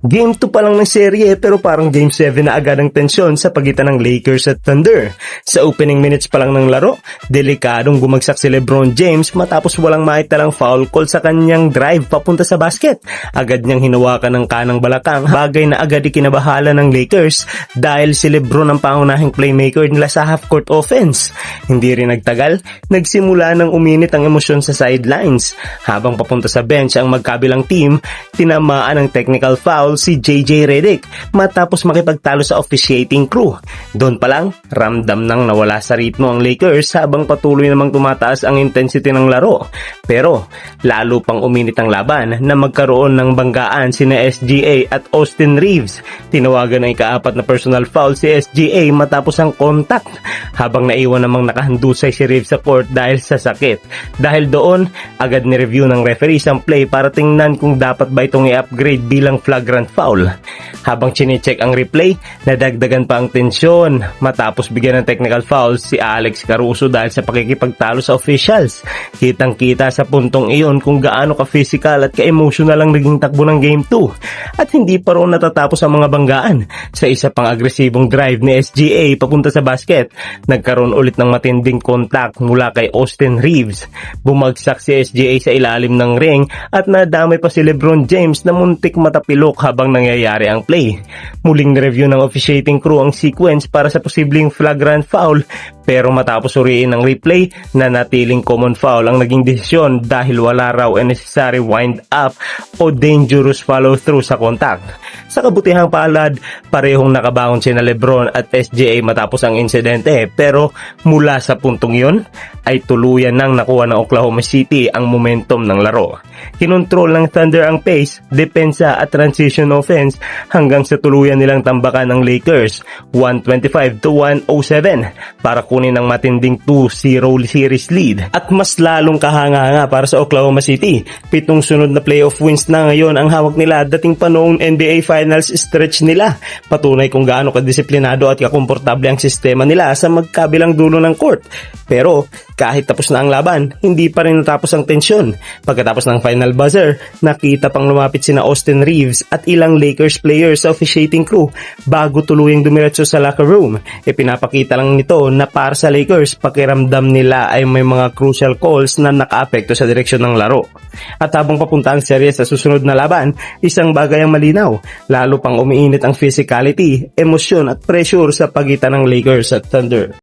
Game 2 pa lang ng serye pero parang Game 7 na agad ang tensyon sa pagitan ng Lakers at Thunder. Sa opening minutes pa lang ng laro, delikadong bumagsak si LeBron James matapos walang maitalang foul call sa kanyang drive papunta sa basket. Agad niyang hinawakan ng kanang balakang, bagay na agad ikinabahala ng Lakers dahil si LeBron ang pangunahing playmaker nila sa half-court offense. Hindi rin nagtagal, nagsimula ng uminit ang emosyon sa sidelines. Habang papunta sa bench ang magkabilang team, tinamaan ng technical foul si JJ Redick matapos makipagtalo sa officiating crew. Doon pa lang, ramdam nang nawala sa ritmo ang Lakers habang patuloy namang tumataas ang intensity ng laro. Pero lalo pang uminit ang laban na magkaroon ng banggaan sina SGA at Austin Reeves. Tinawagan ng ikaapat na personal foul si SGA matapos ang contact, habang naiwan namang nakahandusay si Reeves sa court dahil sa sakit. Dahil doon, agad ni-review ng referees ang play para tingnan kung dapat ba itong i-upgrade bilang flagrant foul. Habang chinecheck ang replay, nadagdagan pa ang tensyon matapos bigyan ng technical foul si Alex Caruso dahil sa pakikipagtalo sa officials. Kitang-kita sa puntong iyon kung gaano ka-physical at ka-emotional ang naging takbo ng Game 2. At hindi pa rin natatapos ang mga banggaan. Sa isa pang agresibong drive ni SGA papunta sa basket, nagkaroon ulit ng matinding contact mula kay Austin Reeves. Bumagsak si SGA sa ilalim ng ring at nadamay pa si LeBron James na muntik matapilok habang nangyayari ang play. Muling review ng officiating crew ang sequence para sa posibleng flagrant foul, pero matapos suriin ng replay, nanatiling common foul ang naging desisyon dahil wala raw unnecessary wind up o dangerous follow through sa contact. Sa kabutihang palad, parehong nakabangon sina LeBron at SGA matapos ang insidente, pero mula sa puntong yon ay tuluyan nang nakuha ng Oklahoma City ang momentum ng laro. Kinontrol ng Thunder ang pace, depensa at transition offense hanggang sa tuluyan nilang tambakan ng Lakers 125-107 para kunin ang matinding 2-0 series lead. At mas lalong kahanga-hanga para sa Oklahoma City. 7 sunod na playoff wins na ngayon ang hawak nila dating pa noong NBA Finals stretch nila. Patunay kung gaano kadisiplinado at kakomportable ang sistema nila sa magkabilang dulo ng court. Pero kahit tapos na ang laban, hindi pa rin natapos ang tensyon. Pagkatapos ng final buzzer, nakita pang lumapit sina Austin Reeves at ilang Lakers players sa officiating crew bago tuluyang dumiretso sa locker room. Pinapakita lang nito na para sa Lakers, pakiramdam nila ay may mga crucial calls na nakaapekto sa direksyon ng laro. At habang papunta ang serye sa susunod na laban, isang bagay ang malinaw, lalo pang umiinit ang physicality, emosyon at pressure sa pagitan ng Lakers at Thunder.